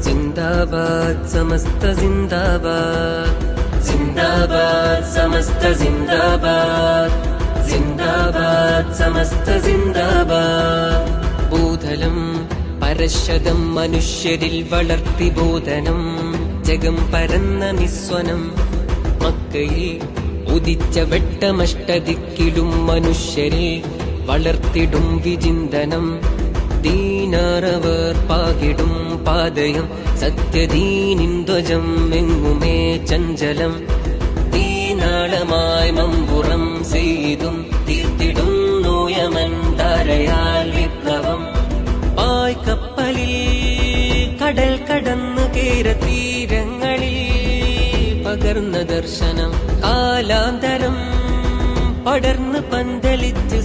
जिंदाबाद समस्त जिंदाबाद, जिंदाबाद समस्त जिंदाबाद, जिंदाबाद समस्त जिंदाबाद. ഭൂതലം പരശതം മനുഷ്യരിൽ വളർത്തി ബോധനം, ജഗം പരന്ന നിസ്വനം. മക്കയിൽ ഉദിച്ച വെട്ടമഷ്ടദിക്കിലും മനുഷ്യരിൽ വളർത്തിടും വിചിന്തനം. ദീനാറവർ പാകിടും പാതയം, സത്യദീനിൻ ധ്വജം എങ്ങുമേ ചഞ്ചലം. ദീനാളമായി മമ്പുറം ചെയ്തും തീർത്തിടുന്നു യമൻ ധാരയാൽ വിപ്ലവം. പായ്ക്കപ്പലിൽ കടൽ കടന്നു കേരതീരങ്ങളിൽ പകർന്ന ദർശനം. കാലാന്തരം പടർന്ന് പന്തലിച്ച്